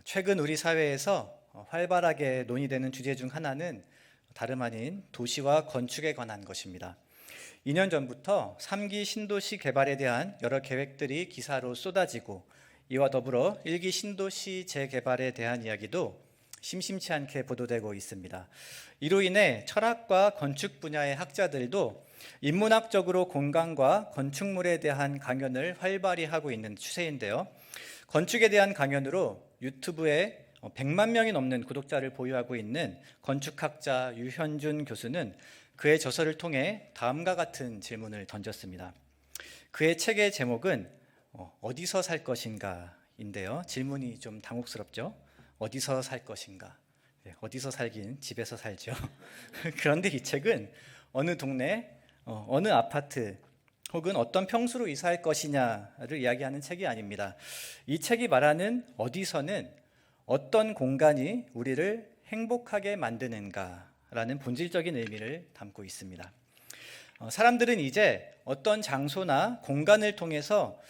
최근 우리 사회에서 활발하게 논의되는 주제 중 하나는 다름 아닌 도시와 건축에 관한 것입니다. 2년 전부터 3기 신도시 개발에 대한 여러 계획들이 기사로 쏟아지고, 이와 더불어 1기 신도시 재개발에 대한 이야기도 심심치 않게 보도되고 있습니다. 이로 인해 철학과 건축 분야의 학자들도 인문학적으로 공간과 건축물에 대한 강연을 활발히 하고 있는 추세인데요. 건축에 대한 강연으로 유튜브에 100만 명이 넘는 구독자를 보유하고 있는 건축학자 유현준 교수는 그의 저서를 통해 다음과 같은 질문을 던졌습니다. 그의 책의 제목은 어디서 살 것인가인데요. 질문이 좀 당혹스럽죠. 어디서 살 것인가? 어디서 살긴 집에서 살죠. 그런데 이 책은 어느 동네, 어느 아파트 혹은 어떤 평수로 이사할 것이냐를 이야기하는 책이 아닙니다. 이 책이 말하는 어디서는 어떤 공간이 우리를 행복하게 만드는가라는 본질적인 의미를 담고 있습니다. 사람들은 이제 어떤 장소나 공간을 통해서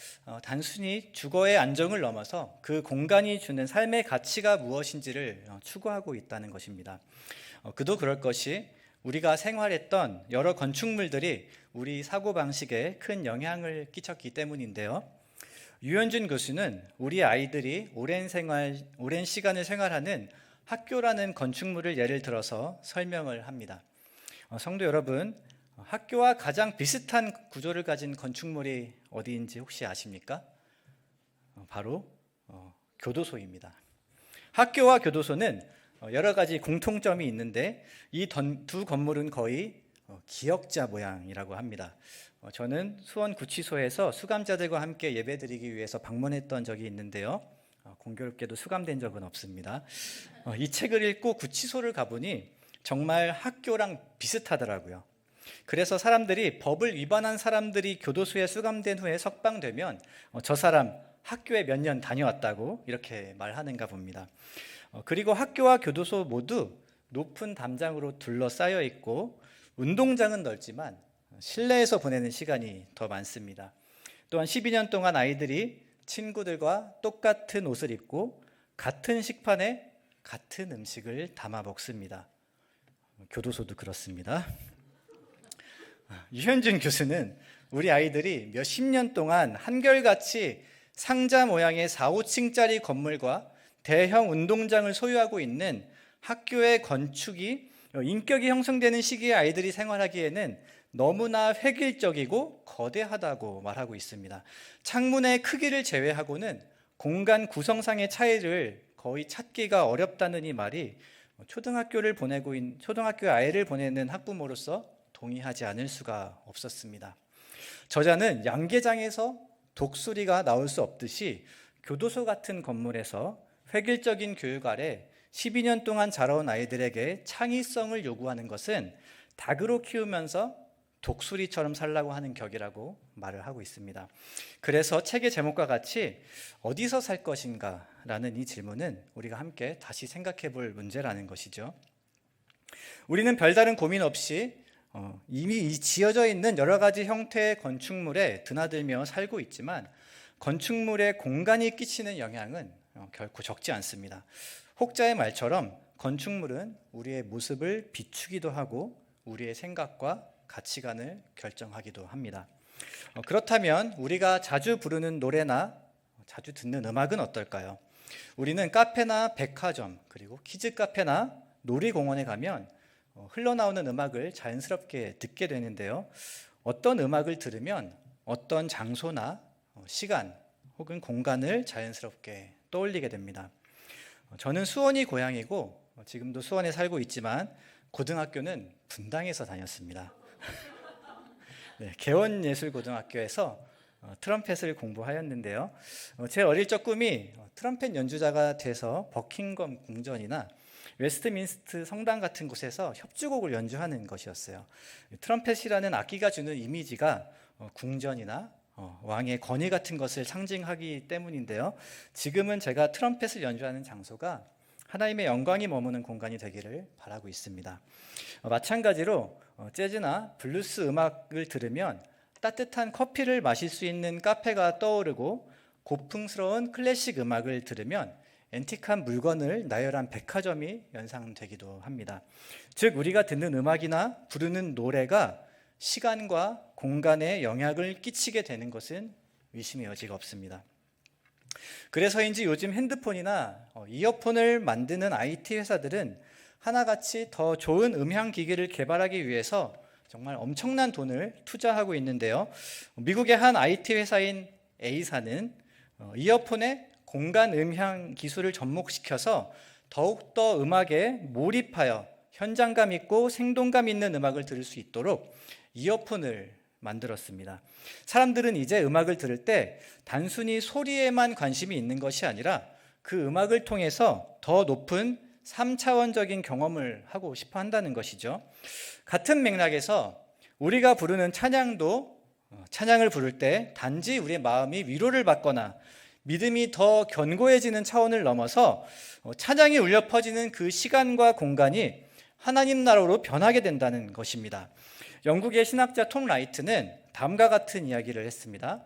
단순히 주거의 안정을 넘어서 그 공간이 주는 삶의 가치가 무엇인지를 추구하고 있다는 것입니다. 그도 그럴 것이 우리가 생활했던 여러 건축물들이 우리 사고방식에 큰 영향을 끼쳤기 때문인데요. 유현준 교수는 우리 아이들이 오랜 시간을 생활하는 학교라는 건축물을 예를 들어서 설명을 합니다. 성도 여러분, 학교와 가장 비슷한 구조를 가진 건축물이 어디인지 혹시 아십니까? 바로 교도소입니다. 학교와 교도소는 여러 가지 공통점이 있는데 이 두 건물은 거의 기역자 모양이라고 합니다. 저는 수원구치소에서 수감자들과 함께 예배드리기 위해서 방문했던 적이 있는데요. 공교롭게도 수감된 적은 없습니다. 이 책을 읽고 구치소를 가보니 정말 학교랑 비슷하더라고요. 그래서 사람들이 법을 위반한 사람들이 교도소에 수감된 후에 석방되면 저 사람 학교에 몇 년 다녀왔다고 이렇게 말하는가 봅니다. 그리고 학교와 교도소 모두 높은 담장으로 둘러싸여 있고 운동장은 넓지만 실내에서 보내는 시간이 더 많습니다. 또한 12년 동안 아이들이 친구들과 똑같은 옷을 입고 같은 식판에 같은 음식을 담아 먹습니다. 교도소도 그렇습니다. 유현준 교수는 우리 아이들이 몇십 년 동안 한결같이 상자 모양의 4, 5층짜리 건물과 대형 운동장을 소유하고 있는 학교의 건축이 인격이 형성되는 시기에 아이들이 생활하기에는 너무나 획일적이고 거대하다고 말하고 있습니다. 창문의 크기를 제외하고는 공간 구성상의 차이를 거의 찾기가 어렵다는 이 말이 초등학교 아이를 보내는 학부모로서 동의하지 않을 수가 없었습니다. 저자는 양계장에서 독수리가 나올 수 없듯이 교도소 같은 건물에서 획일적인 교육 아래 12년 동안 자라온 아이들에게 창의성을 요구하는 것은 닭으로 키우면서 독수리처럼 살라고 하는 격이라고 말을 하고 있습니다. 그래서 책의 제목과 같이 어디서 살 것인가 라는 이 질문은 우리가 함께 다시 생각해 볼 문제라는 것이죠. 우리는 별다른 고민 없이 이미 지어져 있는 여러 가지 형태의 건축물에 드나들며 살고 있지만 건축물의 공간이 끼치는 영향은 결코 적지 않습니다. 혹자의 말처럼 건축물은 우리의 모습을 비추기도 하고 우리의 생각과 가치관을 결정하기도 합니다. 그렇다면 우리가 자주 부르는 노래나 자주 듣는 음악은 어떨까요? 우리는 카페나 백화점 그리고 키즈 카페나 놀이공원에 가면 흘러나오는 음악을 자연스럽게 듣게 되는데요. 어떤 음악을 들으면 어떤 장소나 시간 혹은 공간을 자연스럽게 떠올리게 됩니다. 저는 수원이 고향이고 지금도 수원에 살고 있지만 고등학교는 분당에서 다녔습니다. 네, 개원예술고등학교에서 트럼펫을 공부하였는데요. 제 어릴 적 꿈이 트럼펫 연주자가 돼서 버킹엄 궁전이나 웨스트민스트 성당 같은 곳에서 협주곡을 연주하는 것이었어요. 트럼펫이라는 악기가 주는 이미지가 궁전이나 왕의 권위 같은 것을 상징하기 때문인데요. 지금은 제가 트럼펫을 연주하는 장소가 하나님의 영광이 머무는 공간이 되기를 바라고 있습니다. 마찬가지로 재즈나 블루스 음악을 들으면 따뜻한 커피를 마실 수 있는 카페가 떠오르고, 고풍스러운 클래식 음악을 들으면 앤틱한 물건을 나열한 백화점이 연상되기도 합니다. 즉, 우리가 듣는 음악이나 부르는 노래가 시간과 공간에 영향을 끼치게 되는 것은 의심의 여지가 없습니다. 그래서인지 요즘 핸드폰이나 이어폰을 만드는 IT 회사들은 하나같이 더 좋은 음향 기기를 개발하기 위해서 정말 엄청난 돈을 투자하고 있는데요. 미국의 한 IT 회사인 A사는 이어폰에 공간 음향 기술을 접목시켜서 더욱더 음악에 몰입하여 현장감 있고 생동감 있는 음악을 들을 수 있도록 이어폰을 만들었습니다. 사람들은 이제 음악을 들을 때 단순히 소리에만 관심이 있는 것이 아니라 그 음악을 통해서 더 높은 3차원적인 경험을 하고 싶어 한다는 것이죠. 같은 맥락에서 우리가 부르는 찬양도 찬양을 부를 때 단지 우리의 마음이 위로를 받거나 믿음이 더 견고해지는 차원을 넘어서 찬양이 울려 퍼지는 그 시간과 공간이 하나님 나라로 변하게 된다는 것입니다. 영국의 신학자 톰 라이트는 다음과 같은 이야기를 했습니다.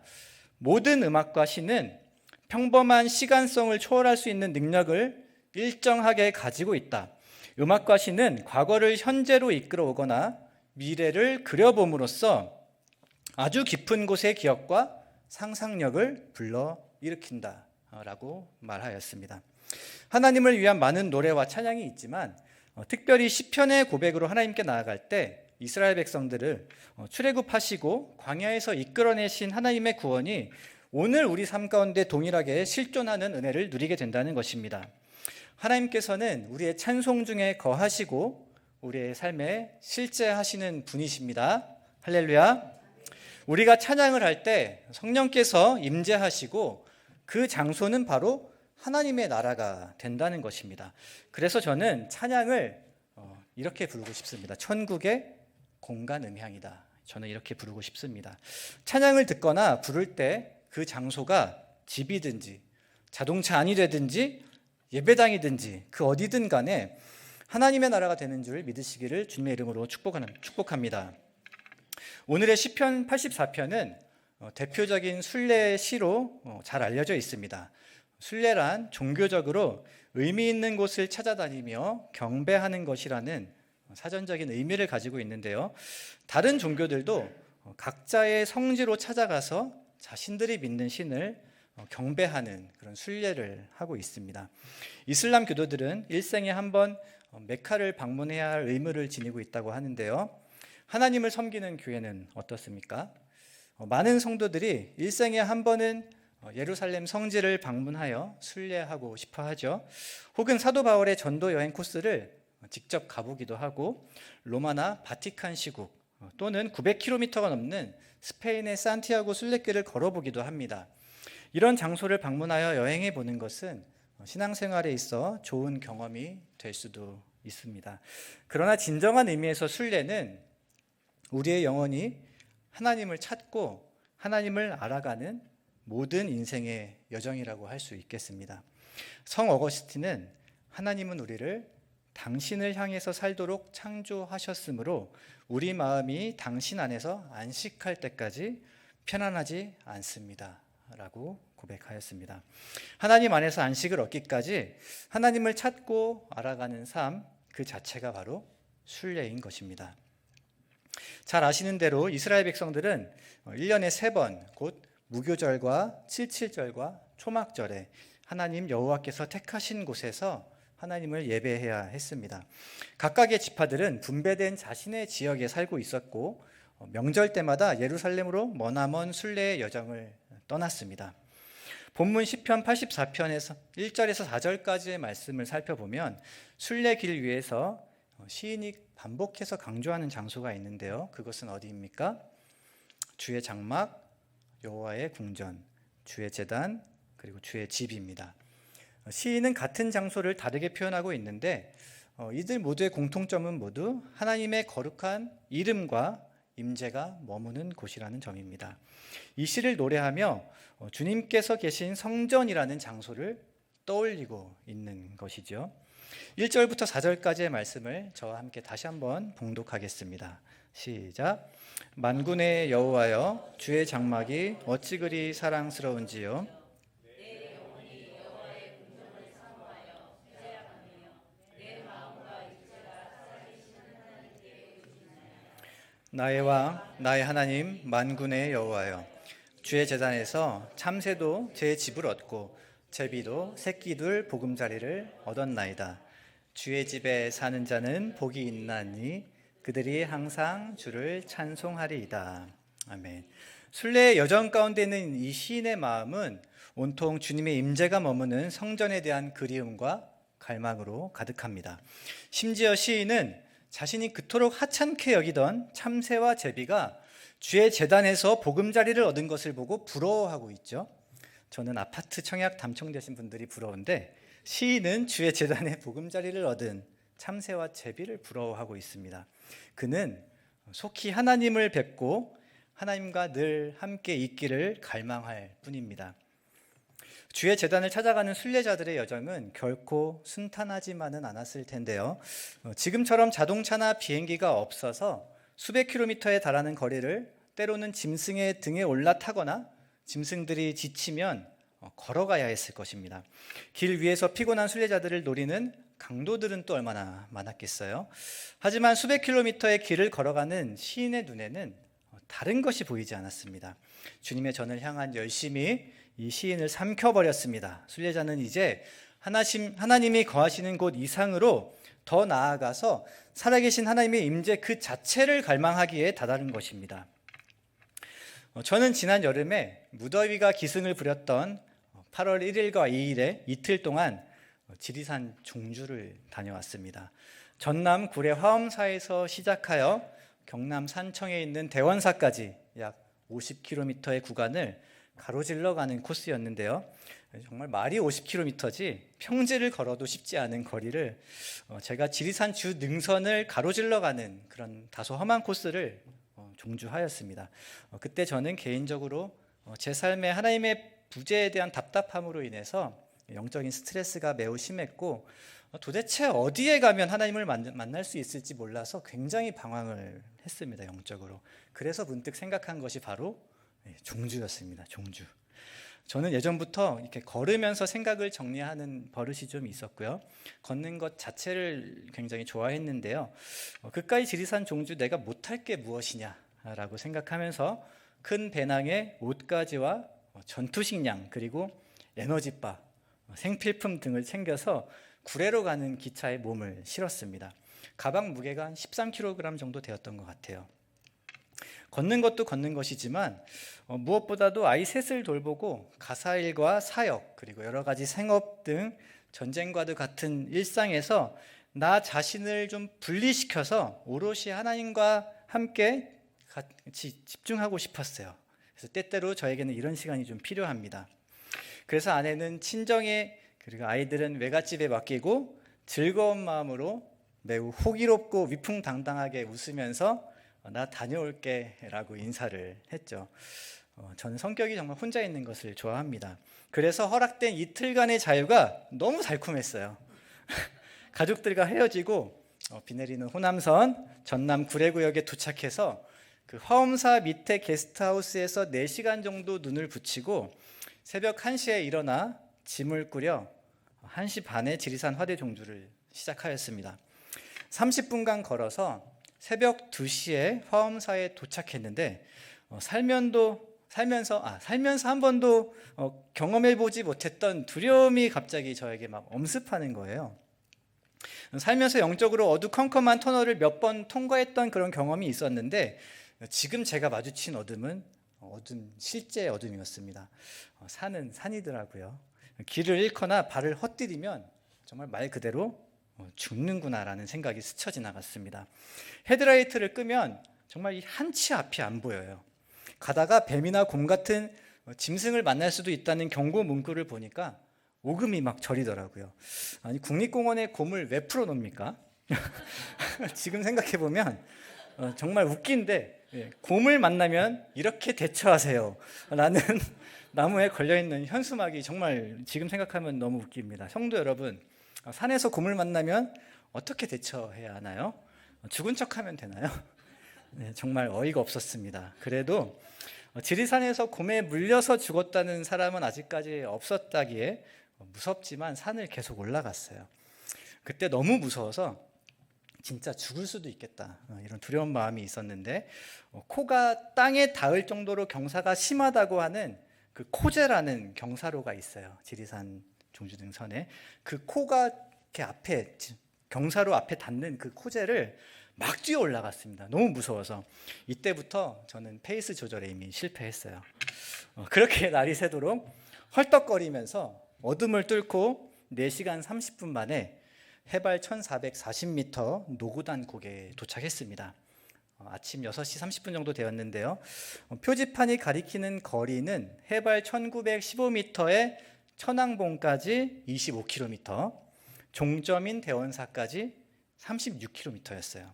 모든 음악과 시는 평범한 시간성을 초월할 수 있는 능력을 일정하게 가지고 있다. 음악과 시는 과거를 현재로 이끌어 오거나 미래를 그려봄으로써 아주 깊은 곳의 기억과 상상력을 불러일으킨다 라고 말하였습니다. 하나님을 위한 많은 노래와 찬양이 있지만 특별히 시편의 고백으로 하나님께 나아갈 때 이스라엘 백성들을 출애굽하시고 광야에서 이끌어내신 하나님의 구원이 오늘 우리 삶 가운데 동일하게 실존하는 은혜를 누리게 된다는 것입니다. 하나님께서는 우리의 찬송 중에 거하시고 우리의 삶에 실제하시는 분이십니다. 할렐루야. 우리가 찬양을 할 때 성령께서 임재하시고 그 장소는 바로 하나님의 나라가 된다는 것입니다. 그래서 저는 찬양을 이렇게 부르고 싶습니다. 천국의 공간 음향이다. 저는 이렇게 부르고 싶습니다. 찬양을 듣거나 부를 때 그 장소가 집이든지 자동차 안이 되든지 예배당이든지 그 어디든 간에 하나님의 나라가 되는 줄 믿으시기를 주님의 이름으로 축복합니다. 오늘의 시편 84편은 대표적인 순례 시로 잘 알려져 있습니다. 순례란 종교적으로 의미 있는 곳을 찾아다니며 경배하는 것이라는 사전적인 의미를 가지고 있는데요. 다른 종교들도 각자의 성지로 찾아가서 자신들이 믿는 신을 경배하는 그런 순례를 하고 있습니다. 이슬람 교도들은 일생에 한 번 메카를 방문해야 할 의무를 지니고 있다고 하는데요. 하나님을 섬기는 교회는 어떻습니까? 많은 성도들이 일생에 한 번은 예루살렘 성지를 방문하여 순례하고 싶어 하죠. 혹은 사도 바울의 전도 여행 코스를 직접 가보기도 하고 로마나 바티칸 시국 또는 900km가 넘는 스페인의 산티아고 순례길을 걸어보기도 합니다. 이런 장소를 방문하여 여행해 보는 것은 신앙생활에 있어 좋은 경험이 될 수도 있습니다. 그러나 진정한 의미에서 순례는 우리의 영혼이 하나님을 찾고 하나님을 알아가는 모든 인생의 여정이라고 할 수 있겠습니다. 성 어거스틴은 하나님은 우리를 당신을 향해서 살도록 창조하셨으므로 우리 마음이 당신 안에서 안식할 때까지 편안하지 않습니다 라고 고백하였습니다. 하나님 안에서 안식을 얻기까지 하나님을 찾고 알아가는 삶 그 자체가 바로 순례인 것입니다. 잘 아시는 대로 이스라엘 백성들은 1년에 3번 곧 무교절과 칠칠절과 초막절에 하나님 여호와께서 택하신 곳에서 하나님을 예배해야 했습니다. 각각의 지파들은 분배된 자신의 지역에 살고 있었고 명절 때마다 예루살렘으로 머나먼 순례의 여정을 떠났습니다. 본문 시편 84편에서 1절에서 4절까지의 말씀을 살펴보면 순례길 위에서 시인이 반복해서 강조하는 장소가 있는데요. 그것은 어디입니까? 주의 장막, 여호와의 궁전, 주의 제단, 그리고 주의 집입니다. 시인은 같은 장소를 다르게 표현하고 있는데 이들 모두의 공통점은 모두 하나님의 거룩한 이름과 임재가 머무는 곳이라는 점입니다. 이 시를 노래하며 주님께서 계신 성전이라는 장소를 떠올리고 있는 것이죠. 1절부터 4절까지의 말씀을 저와 함께 다시 한번 봉독하겠습니다. 시작. 만군의 여호와여, 주의 장막이 어찌 그리 사랑스러운지요. 나의 왕, 나의 하나님, 만군의 여호와여, 주의 제단에서 참새도 제 집을 얻고 제비도 새끼둘 보금자리를 얻었나이다. 주의 집에 사는 자는 복이 있나니 그들이 항상 주를 찬송하리이다. 아멘. 순례의 여정 가운데 있는 이 시인의 마음은 온통 주님의 임재가 머무는 성전에 대한 그리움과 갈망으로 가득합니다. 심지어 시인은 자신이 그토록 하찮게 여기던 참새와 제비가 주의 제단에서 보금자리를 얻은 것을 보고 부러워하고 있죠. 저는 아파트 청약 당첨되신 분들이 부러운데 시인은 주의 제단에 보금자리를 얻은 참새와 제비를 부러워하고 있습니다. 그는 속히 하나님을 뵙고 하나님과 늘 함께 있기를 갈망할 뿐입니다. 주의 제단을 찾아가는 순례자들의 여정은 결코 순탄하지만은 않았을 텐데요. 지금처럼 자동차나 비행기가 없어서 수백 킬로미터에 달하는 거리를 때로는 짐승의 등에 올라타거나 짐승들이 지치면 걸어가야 했을 것입니다. 길 위에서 피곤한 순례자들을 노리는 강도들은 또 얼마나 많았겠어요. 하지만 수백 킬로미터의 길을 걸어가는 시인의 눈에는 다른 것이 보이지 않았습니다. 주님의 전을 향한 열심이 이 시인을 삼켜버렸습니다. 순례자는 이제 하나님이 거하시는 곳 이상으로 더 나아가서 살아계신 하나님의 임재 그 자체를 갈망하기에 다다른 것입니다. 저는 지난 여름에 무더위가 기승을 부렸던 8월 1일과 2일에 이틀 동안 지리산 종주를 다녀왔습니다. 전남 구례 화엄사에서 시작하여 경남 산청에 있는 대원사까지 약 50km의 구간을 가로질러 가는 코스였는데요. 정말 말이 50km지 평지를 걸어도 쉽지 않은 거리를 제가 지리산 주 능선을 가로질러 가는 그런 다소 험한 코스를 종주하였습니다. 그때 저는 개인적으로 제 삶에 하나님의 부재에 대한 답답함으로 인해서 영적인 스트레스가 매우 심했고 도대체 어디에 가면 하나님을 만날 수 있을지 몰라서 굉장히 방황을 했습니다. 영적으로. 그래서 문득 생각한 것이 바로 종주였습니다. 종주. 저는 예전부터 이렇게 걸으면서 생각을 정리하는 버릇이 좀 있었고요. 걷는 것 자체를 굉장히 좋아했는데요. 그까이 지리산 종주 내가 못할 게 무엇이냐라고 생각하면서 큰 배낭에 옷가지와 전투식량 그리고 에너지바, 생필품 등을 챙겨서 구례로 가는 기차에 몸을 실었습니다. 가방 무게가 한 13kg 정도 되었던 것 같아요. 걷는 것도 걷는 것이지만 무엇보다도 아이 셋을 돌보고 가사일과 사역 그리고 여러 가지 생업 등 전쟁과도 같은 일상에서 나 자신을 좀 분리시켜서 오롯이 하나님과 함께 같이 집중하고 싶었어요. 그래서 때때로 저에게는 이런 시간이 좀 필요합니다. 그래서 아내는 친정에 그리고 아이들은 외갓집에 맡기고 즐거운 마음으로 매우 호기롭고 위풍당당하게 웃으면서 나 다녀올게 라고 인사를 했죠. 저는 성격이 정말 혼자 있는 것을 좋아합니다. 그래서 허락된 이틀간의 자유가 너무 달콤했어요. 가족들과 헤어지고 비 내리는 호남선 전남 구례구역에 도착해서 그 화엄사 밑에 게스트하우스에서 4시간 정도 눈을 붙이고 새벽 1시에 일어나 짐을 꾸려 1시 반에 지리산 화대 종주를 시작하였습니다. 30분간 걸어서 새벽 2시에 화엄사에 도착했는데 살면서 한 번도 경험해보지 못했던 두려움이 갑자기 저에게 막 엄습하는 거예요. 살면서 영적으로 어두컴컴한 터널을 몇 번 통과했던 그런 경험이 있었는데 지금 제가 마주친 어둠은 실제 어둠이었습니다. 산은 산이더라고요. 길을 잃거나 발을 헛디디면 정말 말 그대로 죽는구나라는 생각이 스쳐 지나갔습니다. 헤드라이트를 끄면 정말 한치 앞이 안 보여요. 가다가 뱀이나 곰 같은 짐승을 만날 수도 있다는 경고 문구를 보니까 오금이 막 저리더라고요. 아니 국립공원에 곰을 왜 풀어놓습니까? 지금 생각해보면 정말 웃긴데 곰을 만나면 이렇게 대처하세요 라는 나무에 걸려있는 현수막이 정말 지금 생각하면 너무 웃깁니다. 성도 여러분, 산에서 곰을 만나면 어떻게 대처해야 하나요? 죽은 척하면 되나요? 네, 정말 어이가 없었습니다. 그래도 지리산에서 곰에 물려서 죽었다는 사람은 아직까지 없었다기에 무섭지만 산을 계속 올라갔어요. 그때 너무 무서워서 진짜 죽을 수도 있겠다 이런 두려운 마음이 있었는데 코가 땅에 닿을 정도로 경사가 심하다고 하는 그 코제라는 경사로가 있어요. 지리산 종주등선에 그 코가 이렇게 앞에 경사로 앞에 닿는 그 코제를 막 뛰어 올라갔습니다. 너무 무서워서 이때부터 저는 페이스 조절에 이미 실패했어요. 그렇게 날이 새도록 헐떡거리면서 어둠을 뚫고 4시간 30분 만에 해발 1440m 노구단 고개에 도착했습니다. 아침 6시 30분 정도 되었는데요. 표지판이 가리키는 거리는 해발 1915m에 천왕봉까지 25km, 종점인 대원사까지 36km였어요.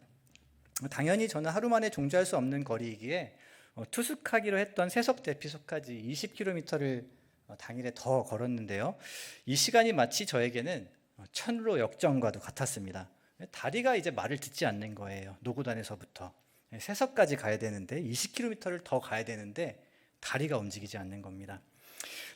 당연히 저는 하루 만에 종주할 수 없는 거리이기에 투숙하기로 했던 세석대피소까지 20km를 당일에 더 걸었는데요. 이 시간이 마치 저에게는 천로 역정과도 같았습니다. 다리가 이제 말을 듣지 않는 거예요. 노구단에서부터 세석까지 가야 되는데 20km를 더 가야 되는데 다리가 움직이지 않는 겁니다.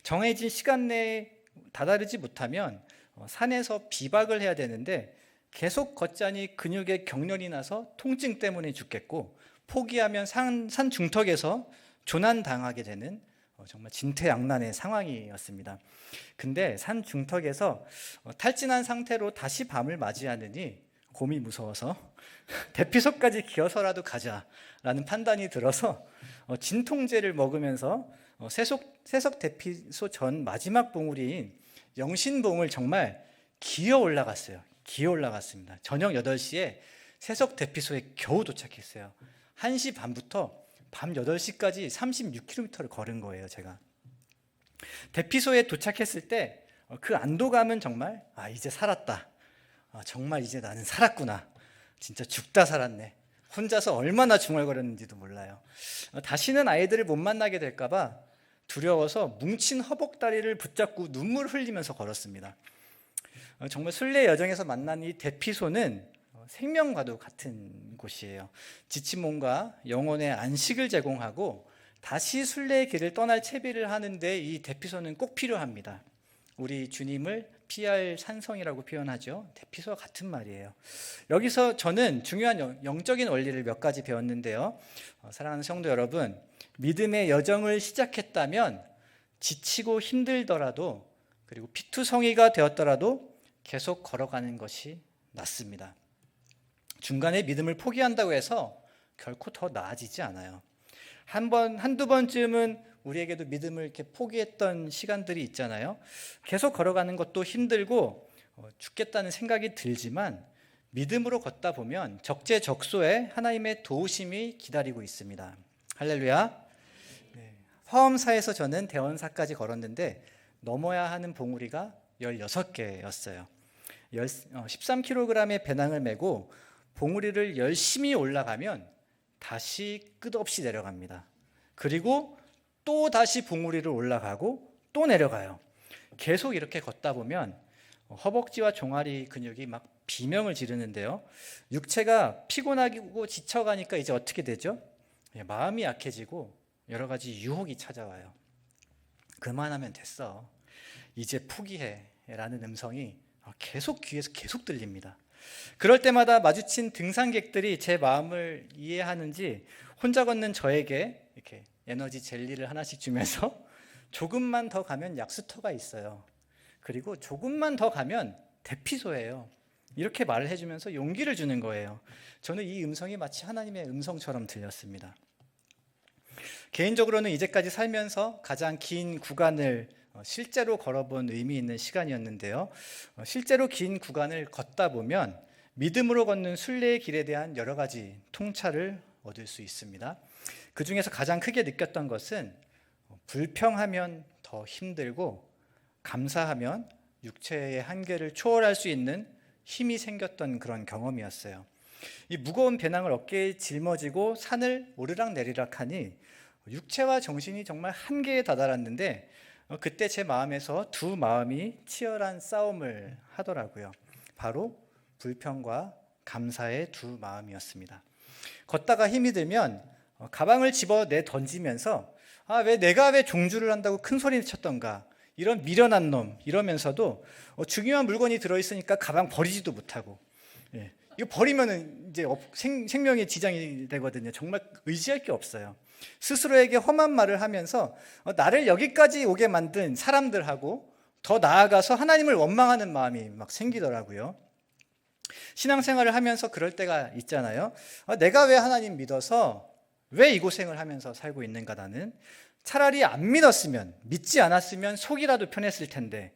정해진 시간 내에 다다르지 못하면 산에서 비박을 해야 되는데 계속 걷자니 근육에 경련이 나서 통증 때문에 죽겠고 포기하면 산 중턱에서 조난당하게 되는 정말 진퇴양난의 상황이었습니다. 근데 산 중턱에서 탈진한 상태로 다시 밤을 맞이하느니 곰이 무서워서 대피소까지 기어서라도 가자라는 판단이 들어서 진통제를 먹으면서 세석 대피소 전 마지막 봉우리인 영신봉을 정말 기어 올라갔습니다. 저녁 8시에 세석 대피소에 겨우 도착했어요. 1시 반부터 밤 8시까지 36km를 걸은 거예요, 제가. 대피소에 도착했을 때 그 안도감은 정말 이제 살았다. 정말 이제 나는 살았구나. 진짜 죽다 살았네. 혼자서 얼마나 중얼거렸는지도 몰라요. 다시는 아이들을 못 만나게 될까 봐 두려워서 뭉친 허벅다리를 붙잡고 눈물 흘리면서 걸었습니다. 정말 순례 여정에서 만난 이 대피소는 생명과도 같은 곳이에요. 지친 몸과 영혼의 안식을 제공하고 다시 순례의 길을 떠날 채비를 하는데 이 대피소는 꼭 필요합니다. 우리 주님을 피할 산성이라고 표현하죠. 대피소와 같은 말이에요. 여기서 저는 중요한 영적인 원리를 몇 가지 배웠는데요. 사랑하는 성도 여러분, 믿음의 여정을 시작했다면 지치고 힘들더라도 그리고 피투성이가 되었더라도 계속 걸어가는 것이 낫습니다. 중간에 믿음을 포기한다고 해서 결코 더 나아지지 않아요. 한두 번쯤은 우리에게도 믿음을 이렇게 포기했던 시간들이 있잖아요. 계속 걸어가는 것도 힘들고 죽겠다는 생각이 들지만 믿음으로 걷다 보면 적재적소에 하나님의 도우심이 기다리고 있습니다. 할렐루야. 화엄사에서 저는 대원사까지 걸었는데 넘어야 하는 봉우리가 16개였어요. 13kg의 배낭을 메고 봉우리를 열심히 올라가면 다시 끝없이 내려갑니다. 그리고 또 다시 봉우리를 올라가고 또 내려가요. 계속 이렇게 걷다 보면 허벅지와 종아리 근육이 막 비명을 지르는데요. 육체가 피곤하고 지쳐가니까 이제 어떻게 되죠? 마음이 약해지고 여러 가지 유혹이 찾아와요. 그만하면 됐어. 이제 포기해 라는 음성이 계속 귀에서 계속 들립니다. 그럴 때마다 마주친 등산객들이 제 마음을 이해하는지 혼자 걷는 저에게 이렇게 에너지 젤리를 하나씩 주면서 조금만 더 가면 약수터가 있어요. 그리고 조금만 더 가면 대피소예요. 이렇게 말을 해주면서 용기를 주는 거예요. 저는 이 음성이 마치 하나님의 음성처럼 들렸습니다. 개인적으로는 이제까지 살면서 가장 긴 구간을 실제로 걸어본 의미 있는 시간이었는데요. 실제로 긴 구간을 걷다 보면 믿음으로 걷는 순례의 길에 대한 여러 가지 통찰을 얻을 수 있습니다. 그 중에서 가장 크게 느꼈던 것은 불평하면 더 힘들고 감사하면 육체의 한계를 초월할 수 있는 힘이 생겼던 그런 경험이었어요. 이 무거운 배낭을 어깨에 짊어지고 산을 오르락내리락 하니 육체와 정신이 정말 한계에 다다랐는데 그때 제 마음에서 두 마음이 치열한 싸움을 하더라고요. 바로 불평과 감사의 두 마음이었습니다. 걷다가 힘이 들면 가방을 집어내 던지면서 내가 왜 종주를 한다고 큰 소리 쳤던가, 이런 미련한 놈 이러면서도 중요한 물건이 들어있으니까 가방 버리지도 못하고, 이거 버리면은 이제 생명에 지장이 되거든요. 정말 의지할 게 없어요. 스스로에게 험한 말을 하면서 나를 여기까지 오게 만든 사람들하고 더 나아가서 하나님을 원망하는 마음이 막 생기더라고요. 신앙생활을 하면서 그럴 때가 있잖아요. 내가 왜 하나님 믿어서 왜 이 고생을 하면서 살고 있는가, 나는 차라리 안 믿었으면, 믿지 않았으면 속이라도 편했을 텐데,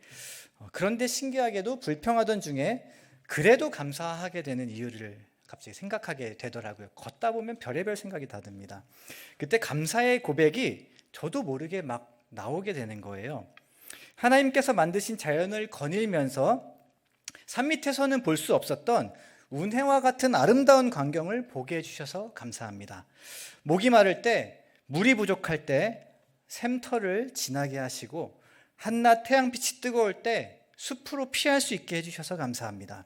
그런데 신기하게도 불평하던 중에 그래도 감사하게 되는 이유를 갑자기 생각하게 되더라고요. 걷다 보면 별의별 생각이 다 듭니다. 그때 감사의 고백이 저도 모르게 막 나오게 되는 거예요. 하나님께서 만드신 자연을 거닐면서 산 밑에서는 볼 수 없었던 운해와 같은 아름다운 광경을 보게 해주셔서 감사합니다. 목이 마를 때, 물이 부족할 때 샘터를 지나게 하시고, 한낮 태양빛이 뜨거울 때 숲으로 피할 수 있게 해주셔서 감사합니다.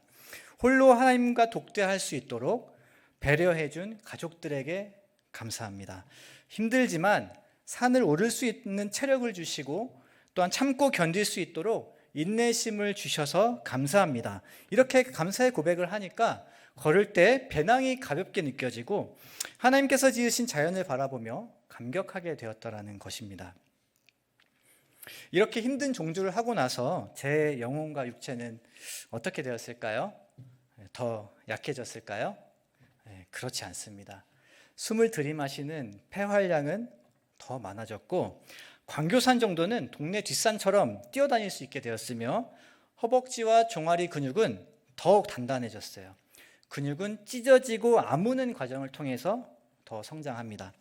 홀로 하나님과 독대할 수 있도록 배려해준 가족들에게 감사합니다. 힘들지만 산을 오를 수 있는 체력을 주시고 또한 참고 견딜 수 있도록 인내심을 주셔서 감사합니다. 이렇게 감사의 고백을 하니까 걸을 때 배낭이 가볍게 느껴지고 하나님께서 지으신 자연을 바라보며 감격하게 되었다라는 것입니다. 이렇게 힘든 종주를 하고 나서 제 영혼과 육체는 어떻게 되었을까요? 더 약해졌을까요? 그렇지 않습니다. 숨을 들이마시는 폐활량은 더 많아졌고, 광교산 정도는 동네 뒷산처럼 뛰어다닐 수 있게 되었으며, 허벅지와 종아리 근육은 더욱 단단해졌어요. 근육은 찢어지고 아무는 과정을 통해서 더 성장합니다.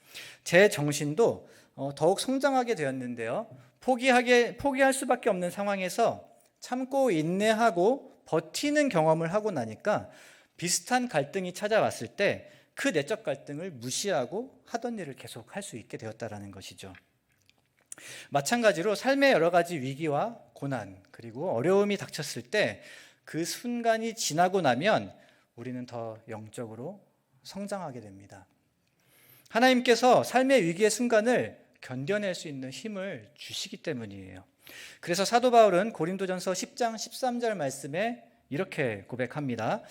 제 정신도 더욱 성장하게 되었는데요. 포기할 수밖에 없는 상황에서 참고 인내하고 버티는 경험을 하고 나니까 비슷한 갈등이 찾아왔을 때 그 내적 갈등을 무시하고 하던 일을 계속 할 수 있게 되었다는 것이죠. 마찬가지로 삶의 여러 가지 위기와 고난 그리고 어려움이 닥쳤을 때 그 순간이 지나고 나면 우리는 더 영적으로 성장하게 됩니다. 하나님께서 삶의 위기의 순간을 견뎌낼 수 있는 힘을 주시기 때문이에요. 그래서 사도 바울은 고린도전서 10장 13절 말씀에 이렇게 고백합니다.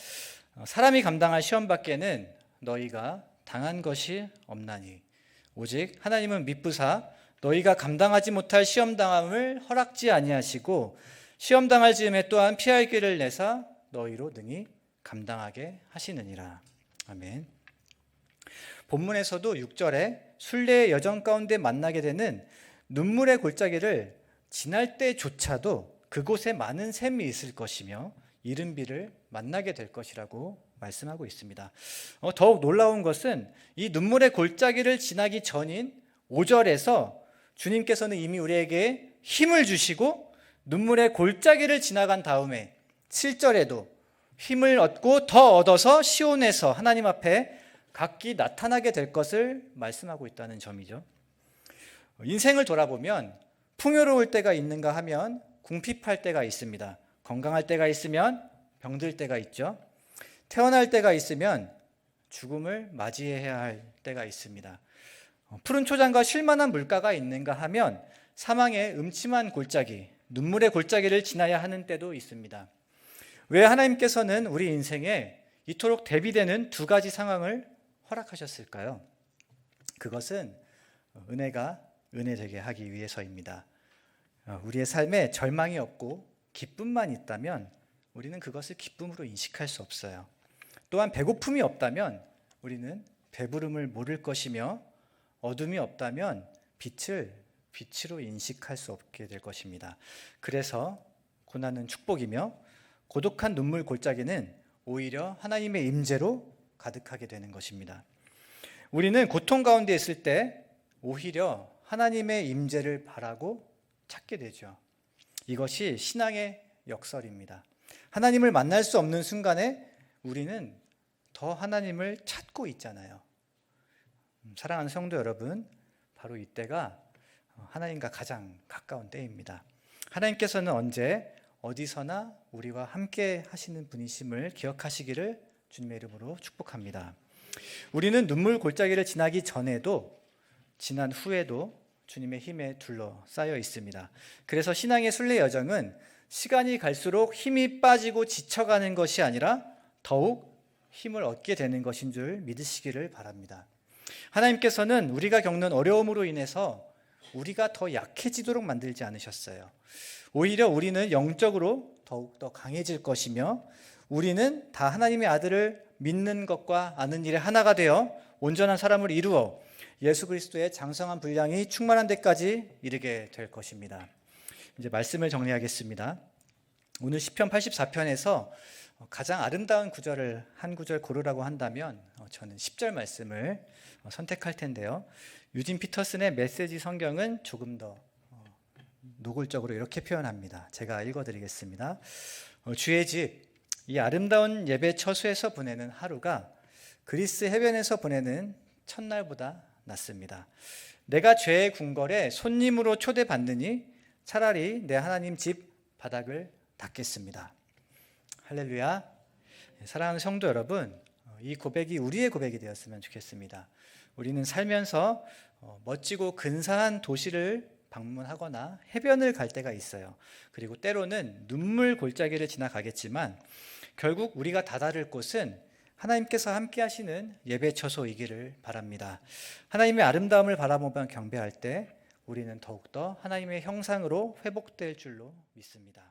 사람이 감당할 시험 밖에는 너희가 당한 것이 없나니 오직 하나님은 미쁘사 너희가 감당하지 못할 시험 당함을 허락지 아니하시고 시험 당할 즈음에 또한 피할 길을 내사 너희로 능히 감당하게 하시느니라. 아멘. 본문에서도 6절에 순례의 여정 가운데 만나게 되는 눈물의 골짜기를 지날 때조차도 그곳에 많은 샘이 있을 것이며 이른 비를 만나게 될 것이라고 말씀하고 있습니다. 더욱 놀라운 것은 이 눈물의 골짜기를 지나기 전인 5절에서 주님께서는 이미 우리에게 힘을 주시고 눈물의 골짜기를 지나간 다음에 7절에도 힘을 얻고 더 얻어서 시온에서 하나님 앞에 각기 나타나게 될 것을 말씀하고 있다는 점이죠. 인생을 돌아보면 풍요로울 때가 있는가 하면 궁핍할 때가 있습니다. 건강할 때가 있으면 병들 때가 있죠. 태어날 때가 있으면 죽음을 맞이해야 할 때가 있습니다. 푸른 초장과 쉴만한 물가가 있는가 하면 사망의 음침한 골짜기, 눈물의 골짜기를 지나야 하는 때도 있습니다. 왜 하나님께서는 우리 인생에 이토록 대비되는 두 가지 상황을 허락하셨을까요? 그것은 은혜가 은혜되게 하기 위해서입니다. 우리의 삶에 절망이 없고 기쁨만 있다면 우리는 그것을 기쁨으로 인식할 수 없어요. 또한 배고픔이 없다면 우리는 배부름을 모를 것이며 어둠이 없다면 빛을 빛으로 인식할 수 없게 될 것입니다. 그래서 고난은 축복이며 고독한 눈물 골짜기는 오히려 하나님의 임재로 가득하게 되는 것입니다. 우리는 고통 가운데 있을 때 오히려 하나님의 임재를 바라고 찾게 되죠. 이것이 신앙의 역설입니다. 하나님을 만날 수 없는 순간에 우리는 더 하나님을 찾고 있잖아요. 사랑하는 성도 여러분, 바로 이때가 하나님과 가장 가까운 때입니다. 하나님께서는 언제 어디서나 우리와 함께 하시는 분이심을 기억하시기를 주님의 이름으로 축복합니다. 우리는 눈물 골짜기를 지나기 전에도 지난 후에도 주님의 힘에 둘러싸여 있습니다. 그래서 신앙의 순례 여정은 시간이 갈수록 힘이 빠지고 지쳐가는 것이 아니라 더욱 힘을 얻게 되는 것인 줄 믿으시기를 바랍니다. 하나님께서는 우리가 겪는 어려움으로 인해서 우리가 더 약해지도록 만들지 않으셨어요. 오히려 우리는 영적으로 더욱더 강해질 것이며 우리는 다 하나님의 아들을 믿는 것과 아는 일에 하나가 되어 온전한 사람을 이루어 예수 그리스도의 장성한 분량이 충만한 데까지 이르게 될 것입니다. 이제 말씀을 정리하겠습니다. 오늘 시편 84편에서 가장 아름다운 구절을 한 구절 고르라고 한다면 저는 10절 말씀을 선택할 텐데요. 유진 피터슨의 메시지 성경은 조금 더 노골적으로 이렇게 표현합니다. 제가 읽어드리겠습니다. 주의 집, 이 아름다운 예배 처소에서 보내는 하루가 그리스 해변에서 보내는 첫날보다 낫습니다. 내가 죄의 궁궐에 손님으로 초대받느니 차라리 내 하나님 집 바닥을 닦겠습니다. 할렐루야. 사랑하는 성도 여러분, 이 고백이 우리의 고백이 되었으면 좋겠습니다. 우리는 살면서 멋지고 근사한 도시를 방문하거나 해변을 갈 때가 있어요. 그리고 때로는 눈물 골짜기를 지나가겠지만 결국 우리가 다다를 곳은 하나님께서 함께 하시는 예배 처소이기를 바랍니다. 하나님의 아름다움을 바라보며 경배할 때 우리는 더욱더 하나님의 형상으로 회복될 줄로 믿습니다.